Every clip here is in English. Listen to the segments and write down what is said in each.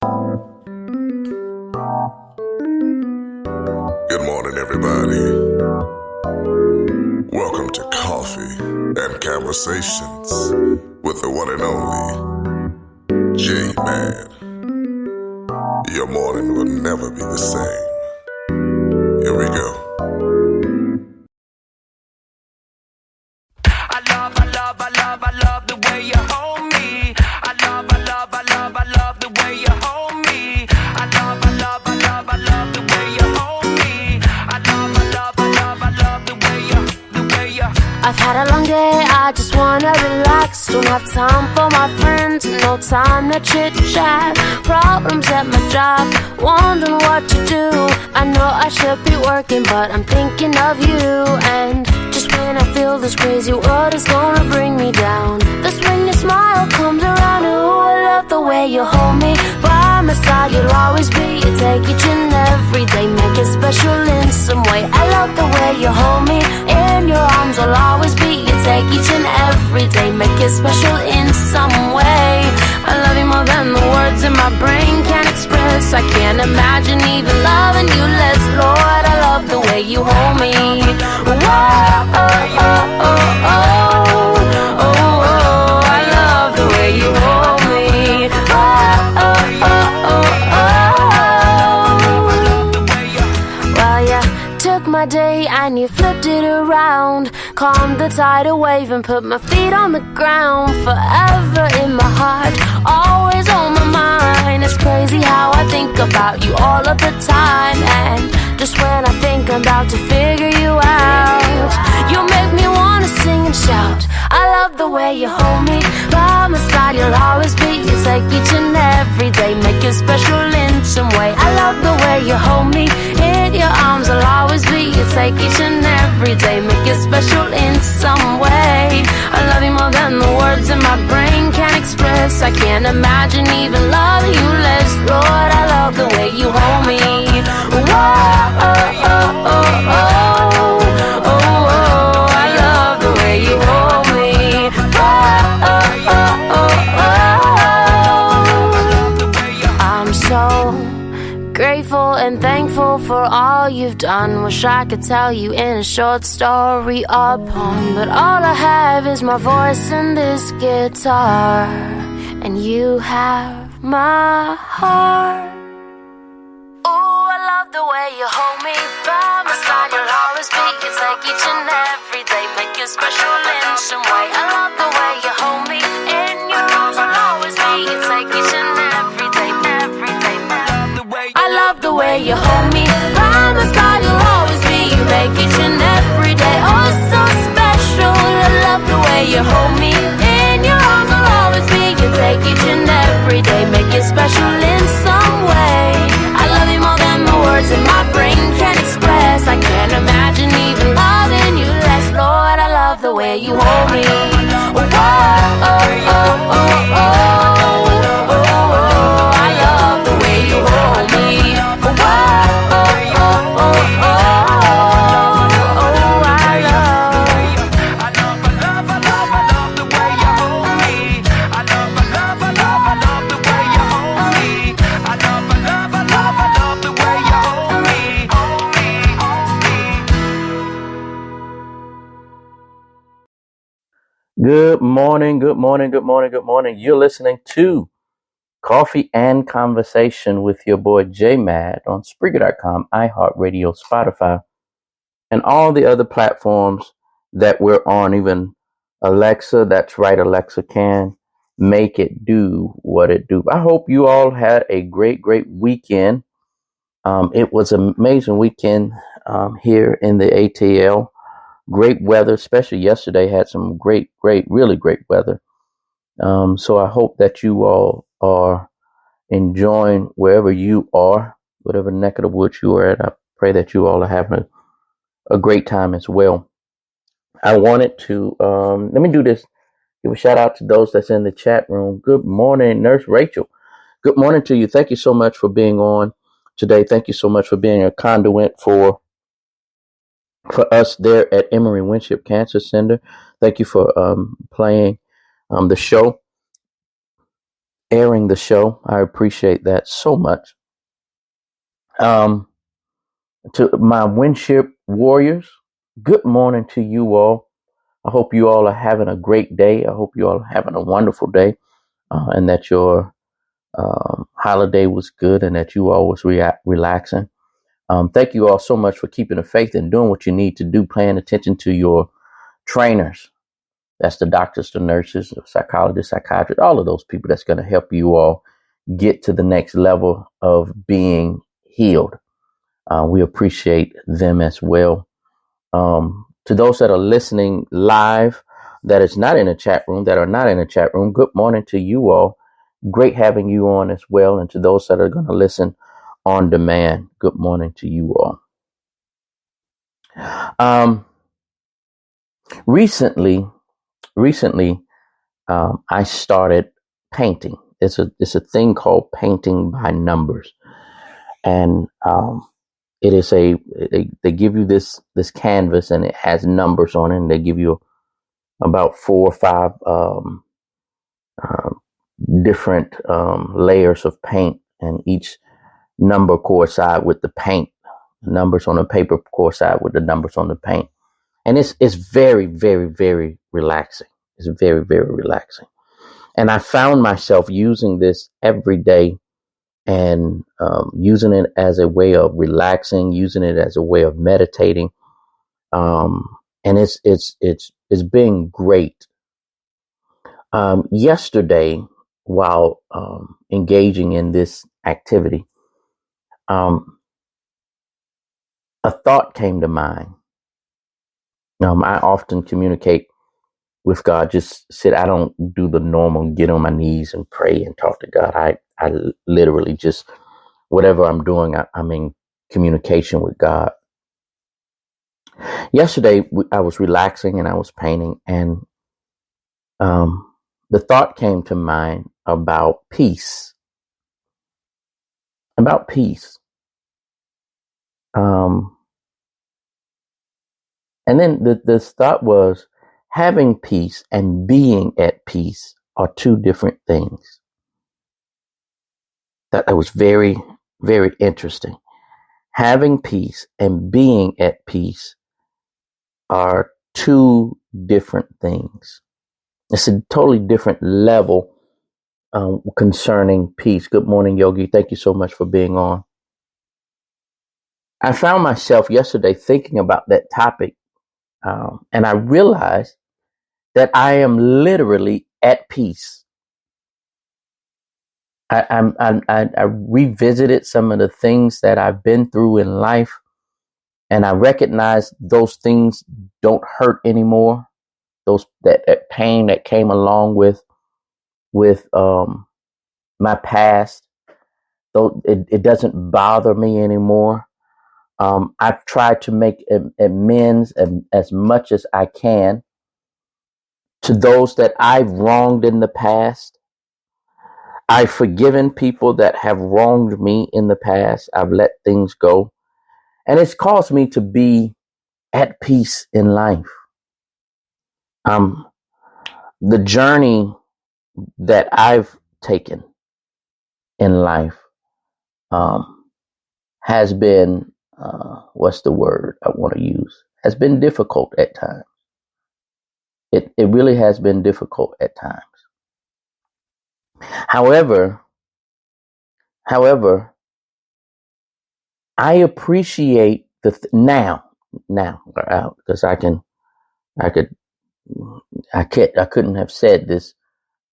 Good morning, everybody. Welcome to Coffee and Conversations with the one and only J-Man. Your morning will never be the same. Here we go. I love the way you hold me. I love the way you hold me. I love the way you hold me. I love the way you. I've had a long day, I just wanna relax. Don't have time for my friends, no time to chit chat. Problems at my job, wondering what to do. I know I should be working, but I'm thinking of you. And just when I feel this crazy world is gonna bring me down, that's when your smile comes around. Ooh, I love the way you hold me. By my side you'll always be. You take each and every day, make it special in some way. I love the way you hold me. In your arms I'll always be. You take each and every day, make it special in some way. I love you more than the words in my brain can express. I can't imagine even loving you less. Lord, I love the way you hold me. Whoa, oh, oh, oh, oh, oh, oh, I love the way you hold me. Oh, oh, oh, oh, oh. Well, yeah, took my day and you flipped it around. Calmed the tidal wave and put my feet on the ground. Forever in my heart, always on my mind. It's crazy how I think about you all of the time. And just when I think I'm about to figure you out, you make me wanna sing and shout. I love the way you hold me. By my side you'll always be. You take each and every day, make it special in some way. I love the way you hold me. In your arms I'll always be. You take each and every day, make it special in some way. I love you more than the words in my brain can express. I can't imagine even loving you less. Lord, I love the way you hold me. Whoa, oh, oh, oh, oh, oh, oh, I love the way you hold me. Whoa, oh, oh, oh, oh. I'm so grateful and thankful for all you've done. Wish I could tell you in a short story or poem, but all I have is my voice and this guitar. And you have my heart. Ooh, I love the way you hold me. By my side you'll always be. You take each and every day, make it special in some way. I love the way you hold me. In your arms I'll always be. You take each and every day, every day. I love the way you hold me. By my side you'll always be. You make each and every day oh so special. I love the way you hold me. In your arms I'll always be. You take each and every day, make it special in some way. I love you more than the words in my brain can express. I can't imagine even loving you less. Lord, I love the way you hold me. Whoa, oh, oh, oh, oh, oh, oh, I love the way you hold me. Whoa, oh, oh, oh, oh, oh, I love. I love the way you hold me. I love the way you hold me. I love the way you hold me. Good morning, good morning, good morning, good morning. You're listening to Coffee and Conversation with your boy J-Mad on Spreaker.com, iHeartRadio, Spotify, and all the other platforms that we're on. Even Alexa, that's right, Alexa can make it do what it do. I hope you all had a great weekend. It was an amazing weekend here in the ATL. Great weather, especially yesterday had some really great weather. So I hope that you all are enjoying wherever you are, whatever neck of the woods you are at. I pray that you all are having a great time as well. I wanted to, let me do this. Give a shout out to those that's in the chat room. Good morning, Nurse Rachel. Good morning to you. Thank you so much for being on today. Thank you so much for being a conduit for us there at Emory Winship Cancer Center. Thank you for playing the show. airing the show. I appreciate that so much. To my Winship Warriors, good morning to you all. I hope you all are having a great day. I hope you all are having a wonderful day, and that your holiday was good and that you all was relaxing. Thank you all so much for keeping the faith and doing what you need to do, paying attention to your trainers. That's the doctors, the nurses, the psychologists, psychiatrists, all of those people that's going to help you all get to the next level of being healed. We appreciate them as well. To those that are listening live, that is not in the chat room, that are not in the chat room, good morning to you all. Great having you on as well. And to those that are going to listen on demand, good morning to you all. Recently, I started painting. It's a thing called painting by numbers, and it is they give you this canvas and it has numbers on it, and they give you about 4 or 5 different layers of paint, and each number coincide with the paint. The numbers on the paper coincide with the numbers on the paint. And it's very, very, very relaxing. It's very, very relaxing. And I found myself using this every day, and using it as a way of relaxing, using it as a way of meditating. And it's been great. Yesterday, while engaging in this activity, a thought came to mind. I often communicate with God. I don't do the normal get on my knees and pray and talk to God. I literally just, whatever I'm doing, I'm in communication with God. Yesterday, I was relaxing and I was painting, and the thought came to mind about peace. About peace. And then this thought was, having peace and being at peace are two different things. That was very, very interesting. Having peace and being at peace are two different things. It's a totally different level concerning peace. Good morning, Yogi. Thank you so much for being on. I found myself yesterday thinking about that topic, and I realized that I am literally at peace. I revisited some of the things that I've been through in life, and I recognized those things don't hurt anymore. That pain that came along with my past, though it doesn't bother me anymore. I've tried to make amends as much as I can to those that I've wronged in the past. I've forgiven people that have wronged me in the past. I've let things go. And it's caused me to be at peace in life. The journey that I've taken in life has been, what's the word I want to use? Has been difficult at times. It really has been difficult at times. However, I appreciate now, because I couldn't have said this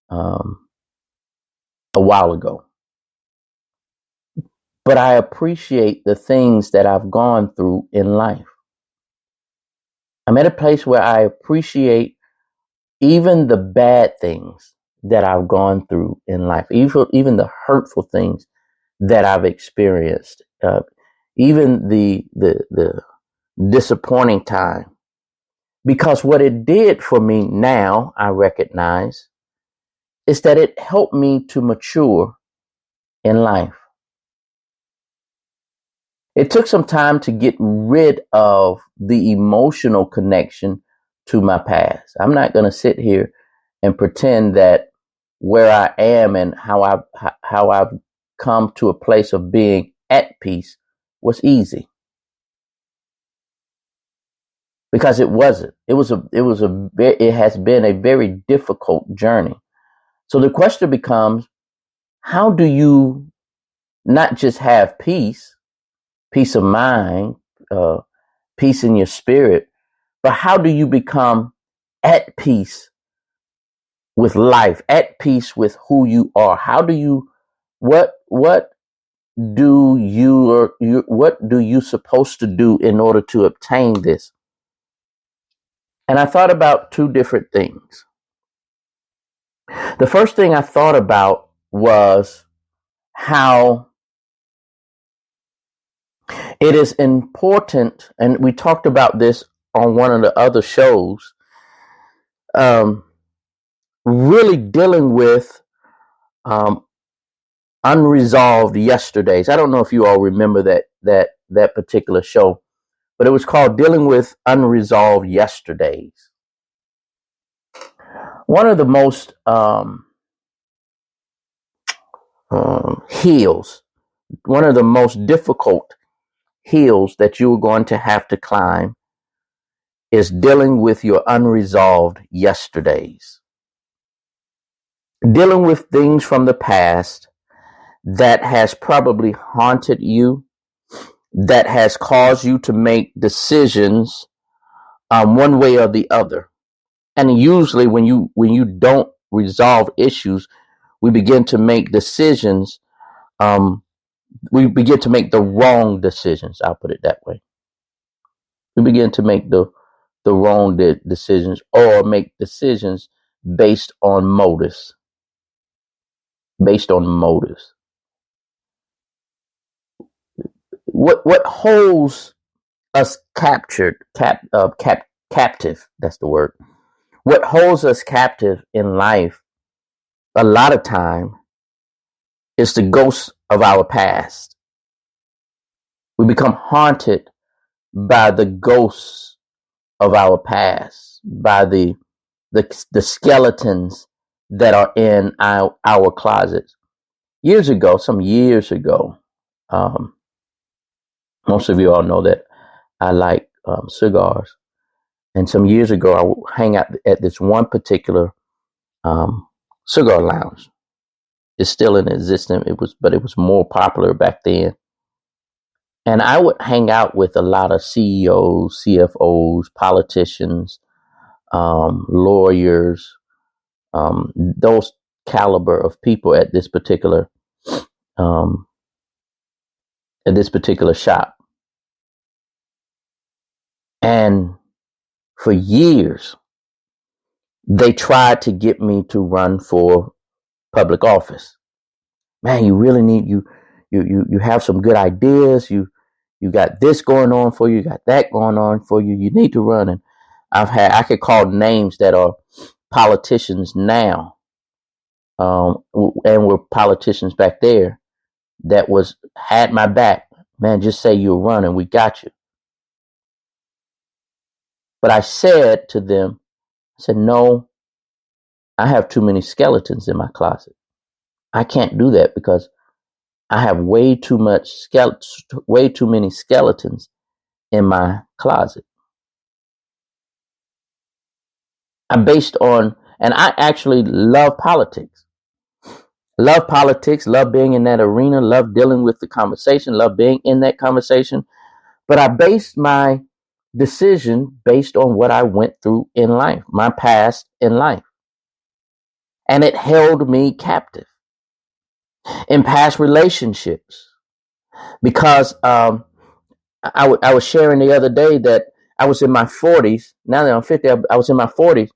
a while ago, but I appreciate the things that I've gone through in life. I'm at a place where I appreciate even the bad things that I've gone through in life, even the hurtful things that I've experienced, even the disappointing time, because what it did for me now, I recognize, is that it helped me to mature in life. It took some time to get rid of the emotional connection to my past. I'm not going to sit here and pretend that where I am and how I've come to a place of being at peace was easy. Because it wasn't. It has been a very difficult journey. So the question becomes, how do you not just have peace of mind, peace in your spirit, but how do you become at peace with life, at peace with who you are? How do you, what do you supposed to do in order to obtain this? And I thought about two different things. The first thing I thought about was how it is important, and we talked about this on one of the other shows, really dealing with unresolved yesterdays. I don't know if you all remember that particular show, but it was called Dealing with Unresolved Yesterdays. One of the most hills, one of the most difficult hills that you're going to have to climb is dealing with your unresolved yesterdays. Dealing with things from the past that has probably haunted you, that has caused you to make decisions one way or the other. And usually when you don't resolve issues, we begin to make decisions. We begin to make the wrong decisions. I'll put it that way. We begin to make the wrong decisions, or make decisions based on motives. Based on motives. What holds us captive? That's the word. What holds us captive in life a lot of time is the ghosts of our past. We become haunted by the ghosts of our past, by the skeletons that are in our closets. Some years ago, most of you all know that I like cigars. And some years ago, I would hang out at this one particular cigar lounge. It's still in existence. But it was more popular back then. And I would hang out with a lot of CEOs, CFOs, politicians, lawyers, those caliber of people at this particular shop. And for years, they tried to get me to run for public office. Man, you really need you have some good ideas. You got this going on for you. You got that going on for you. You need to run. And I could call names that are politicians now, and were politicians back there that had my back. Man, just say you'll run and we got you. But I said to them, no, I have too many skeletons in my closet. I can't do that because I have way too many skeletons in my closet. And I actually love politics. Love being in that arena, love dealing with the conversation, love being in that conversation. But I based my decision based on what I went through in life, my past in life. And it held me captive in past relationships. Because I was sharing the other day that I was in my 40s. Now that I'm 50, I was in my 40s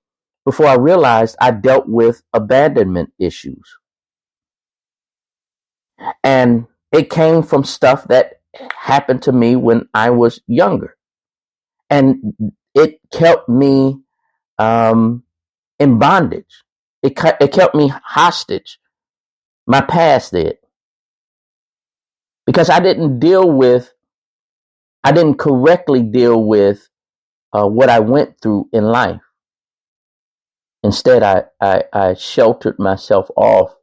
before I realized I dealt with abandonment issues. And it came from stuff that happened to me when I was younger. And it kept me in bondage. It kept me hostage. My past did. Because I didn't correctly deal with what I went through in life. Instead, I sheltered myself off.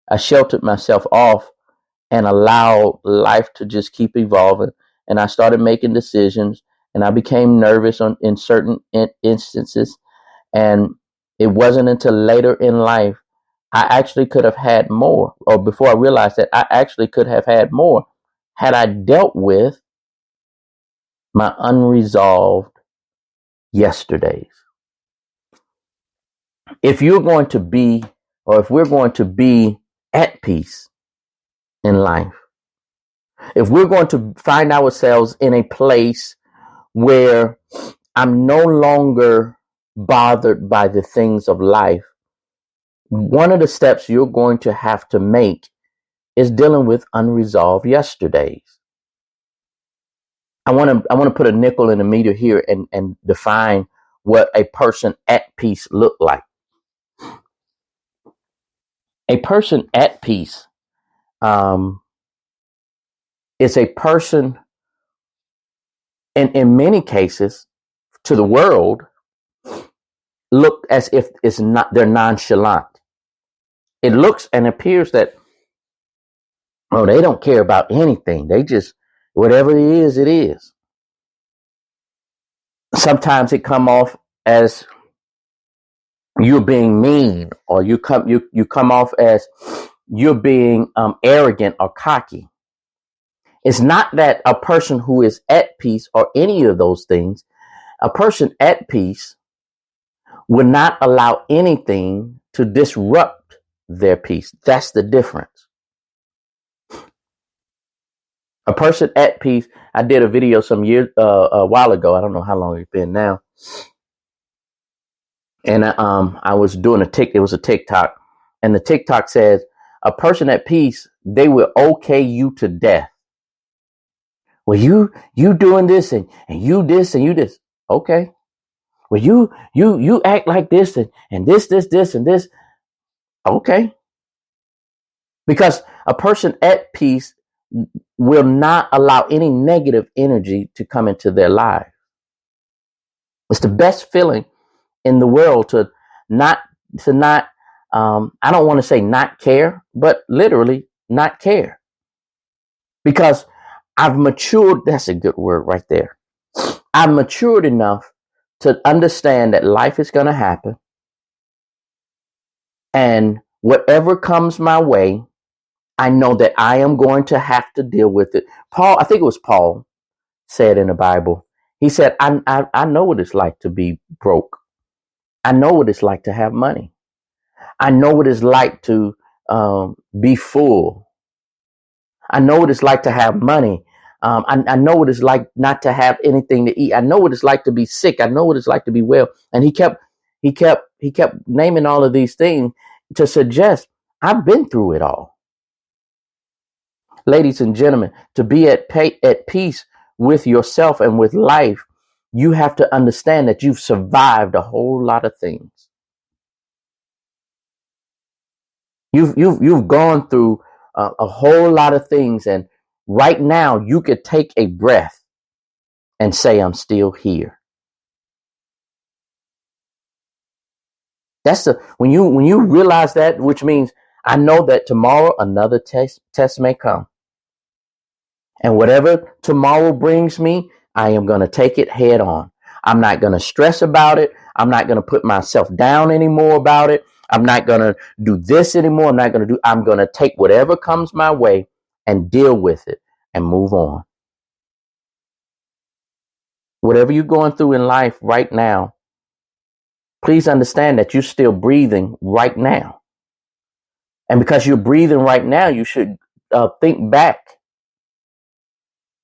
I sheltered myself off and allowed life to just keep evolving. And I started making decisions, and I became nervous in certain instances. And it wasn't until later in life I actually could have had more, or before I realized that I actually could have had more had I dealt with my unresolved yesterdays. If you're going to be, or if we're going to be at peace in life, if we're going to find ourselves in a place where I'm no longer bothered by the things of life, one of the steps you're going to have to make is dealing with unresolved yesterdays. I want to put a nickel in the meter here and define what a person at peace look like. A person at peace is a person, in many cases, to the world, look as if they're nonchalant. It looks and appears that, oh, they don't care about anything. They just, whatever it is, it is. Sometimes it come off as you're being mean, or you come off as you're being arrogant or cocky. It's not that a person who is at peace or any of those things. A person at peace will not allow anything to disrupt their peace. That's the difference. A person at peace. I did a video some years a while ago. I don't know how long it's been now. And I was doing it was a TikTok, and the TikTok says a person at peace, they will okay you to death. Well, you doing this and you this and you this. Okay. Well, you act like this and this and this. Okay. Because a person at peace will not allow any negative energy to come into their life. It's the best feeling in the world to not, I don't want to say not care, but literally not care. Because I've matured. That's a good word right there. I've matured enough to understand that life is going to happen. And whatever comes my way, I know that I am going to have to deal with it. I think it was Paul said in the Bible, he said, I know what it's like to be broke. I know what it's like to have money. I know what it's like to be full. I know what it's like to have money. I know what it's like not to have anything to eat. I know what it's like to be sick. I know what it's like to be well. And he kept naming all of these things to suggest I've been through it all. Ladies and gentlemen, to be at peace with yourself and with life, you have to understand that you've survived a whole lot of things. You've gone through a whole lot of things, and right now you could take a breath and say, I'm still here. That's when you realize that, which means I know that tomorrow another test may come. And whatever tomorrow brings me, I am going to take it head on. I'm not going to stress about it. I'm not going to put myself down anymore about it. I'm not going to do this anymore. I'm going to take whatever comes my way and deal with it and move on. Whatever you're going through in life right now, please understand that you're still breathing right now. And because you're breathing right now, you should think back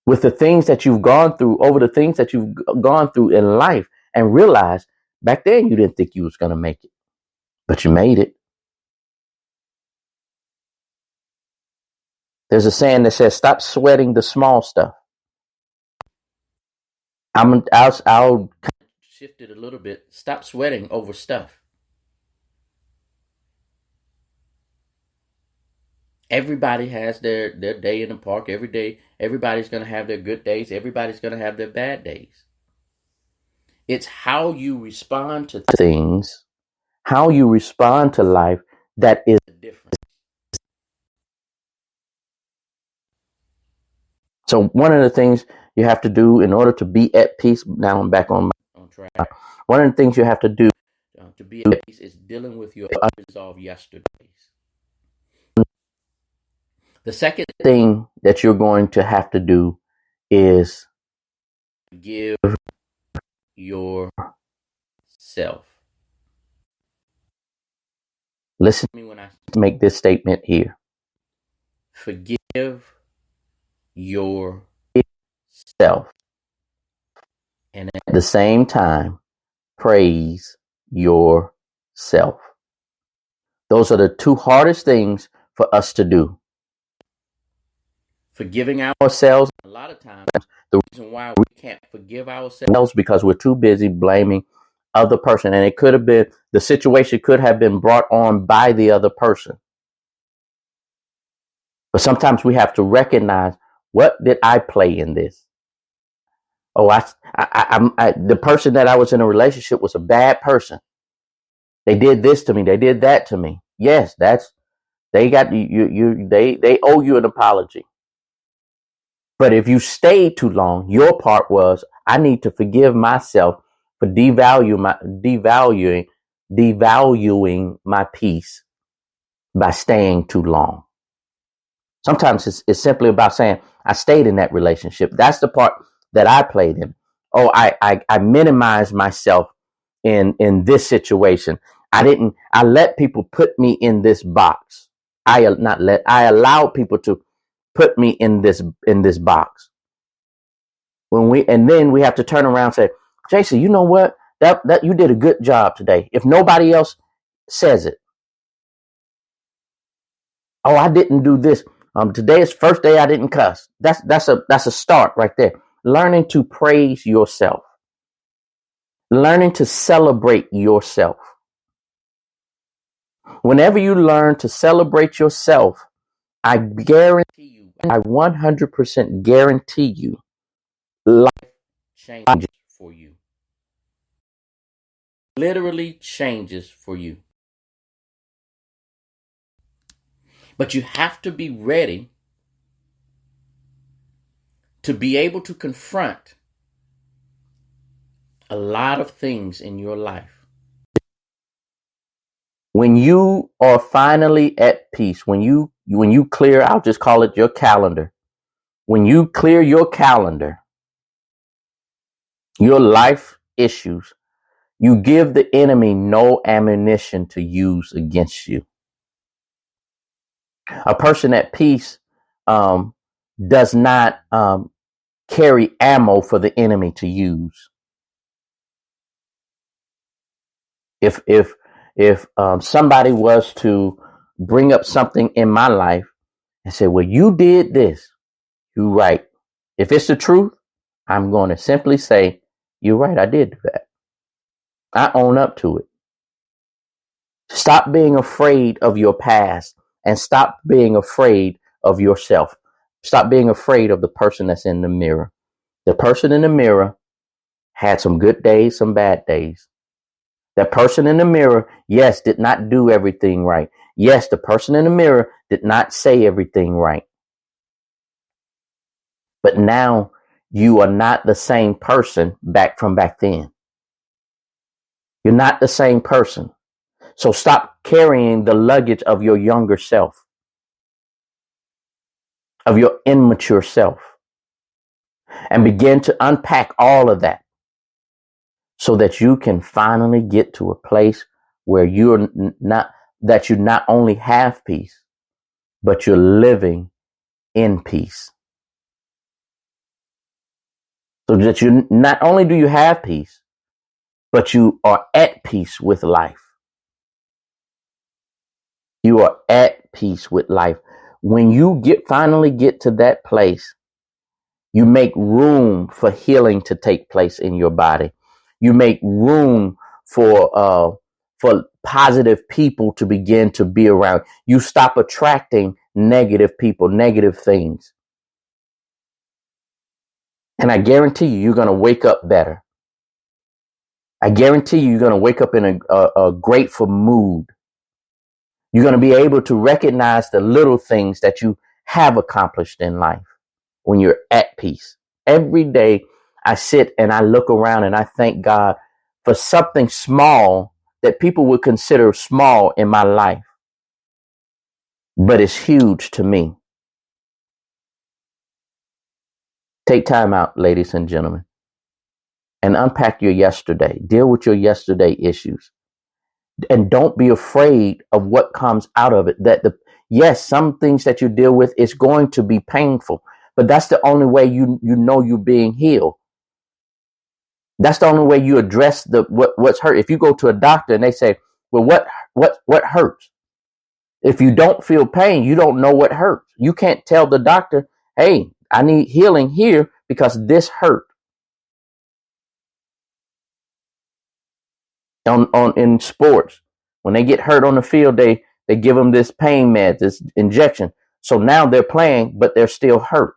with the things that you've gone through, over the things that you've gone through in life, and realize back then you didn't think you was going to make it, but you made it. There's a saying that says, stop sweating the small stuff. I'll shift it a little bit. Stop sweating over stuff. Everybody has their day in the park every day. Everybody's going to have their good days. Everybody's going to have their bad days. It's how you respond to things how you respond to life that is different. So one of the things you have to do in order to be at peace, now I'm back on track. One of the things you have to do to be at peace is dealing with your unresolved yesterdays. The second thing that you're going to have to do is forgive yourself. Listen to me when I make this statement here. Forgive yourself. And at the same time, praise yourself. Those are the two hardest things for us to do. Forgiving ourselves. A lot of times, the reason why we can't forgive ourselves is because we're too busy blaming other person. And it could have been, the situation could have been brought on by the other person. But sometimes we have to recognize, what did I play in this? Oh, the person that I was in a relationship was a bad person. They did this to me. They did that to me. Yes, they got you. They owe you an apology. But if you stayed too long, your part was, I need to forgive myself for devaluing my peace by staying too long. Sometimes it's simply about saying, I stayed in that relationship. That's the part that I played in. Oh, I minimized myself in this situation. I let people put me in this box. I allowed people to put me in this box. Then we have to turn around and say, Jason, you know what? That you did a good job today. If nobody else says it. Oh, I didn't do this. Today is first day I didn't cuss. That's a start right there. Learning to praise yourself. Learning to celebrate yourself. Whenever you learn to celebrate yourself, I guarantee you, I 100% guarantee you, life changes for you. Literally changes for you. But you have to be ready to be able to confront a lot of things in your life. When you are finally at peace, when you clear, I'll just call it your calendar. When you clear your calendar, your life issues, you give the enemy no ammunition to use against you. A person at peace does not carry ammo for the enemy to use. If somebody was to bring up something in my life and say, well, you did this, you're right. If it's the truth, I'm going to simply say, you're right, I did do that. I own up to it. Stop being afraid of your past and stop being afraid of yourself. Stop being afraid of the person that's in the mirror. The person in the mirror had some good days, some bad days. That person in the mirror, yes, did not do everything right. Yes, the person in the mirror did not say everything right. But now you are not the same person back then. You're not the same person. So stop carrying the luggage of your younger self, of your immature self, and begin to unpack all of that so that you can finally get to a place where you not only have peace, but you're living in peace. So that you not only do you have peace, but you are at peace with life. You are at peace with life. When you finally get to that place, you make room for healing to take place in your body. You make room for positive people to begin to be around. You stop attracting negative people, negative things. And I guarantee you're going to wake up better. I guarantee you're going to wake up in a grateful mood. You're going to be able to recognize the little things that you have accomplished in life when you're at peace. Every day I sit and I look around and I thank God for something small that people would consider small in my life, but it's huge to me. Take time out, ladies and gentlemen, and unpack your yesterday. Deal with your yesterday issues. And don't be afraid of what comes out of it. Yes, some things that you deal with is going to be painful, but that's the only way you know you're being healed. That's the only way you address what's hurt. If you go to a doctor and they say, well, what hurts? If you don't feel pain, you don't know what hurts. You can't tell the doctor, hey, I need healing here because this hurt. In sports, when they get hurt on the field, they give them this pain med, this injection. So now they're playing, but they're still hurt.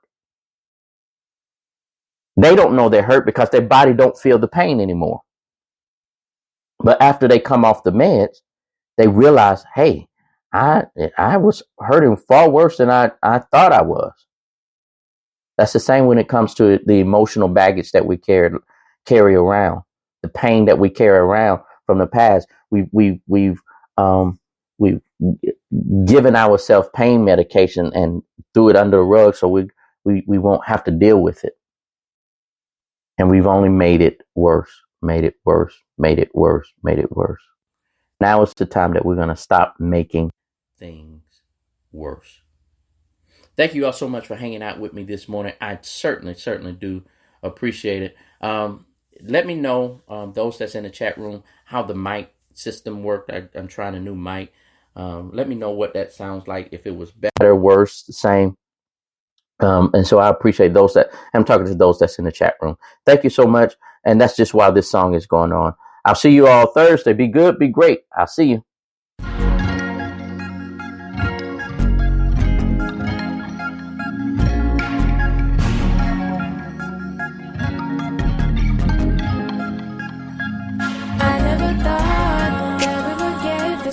They don't know they're hurt because their body don't feel the pain anymore. But after they come off the meds, they realize, hey, I was hurting far worse than I thought I was. That's the same when it comes to the emotional baggage that we carry around, the pain that we carry around from the past. We've given ourselves pain medication and threw it under the rug so we won't have to deal with it. And we've only made it worse, made it worse, made it worse, made it worse. Now is the time that we're going to stop making things worse. Thank you all so much for hanging out with me this morning. I certainly do appreciate it. Let me know, those that's in the chat room, how the mic system worked. I'm trying a new mic. Let me know what that sounds like, if it was better, worse, the same. And so I appreciate those I'm talking to those that's in the chat room. Thank you so much. And that's just why this song is going on. I'll see you all Thursday. Be good, be great. I'll see you.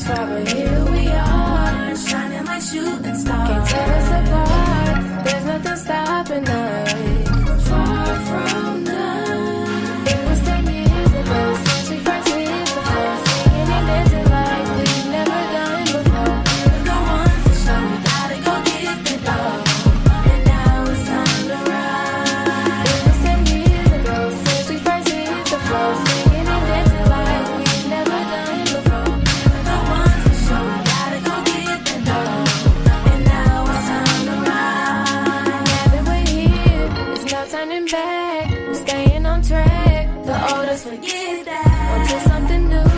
But here we are, shining like shooting stars. Can't tear us apart. There's nothing stopping us. Far from none. It was 10 years ago since we first hit the floor, singing and dancing like we've never done before. We're the ones to show we gotta go get the dough. And now it's time to ride. It was 10 years ago since we first hit the floor, singing and dancing like we've never done before. Turning back, we're staying on track. The oldest forget that. Onto something new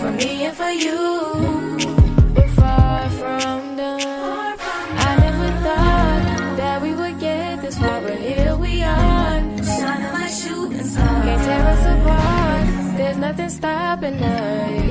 for me and for you. We're far from done. I never thought that we would get this far, but here we are, shining like shooting stars. Can't tear us apart. There's nothing stopping us.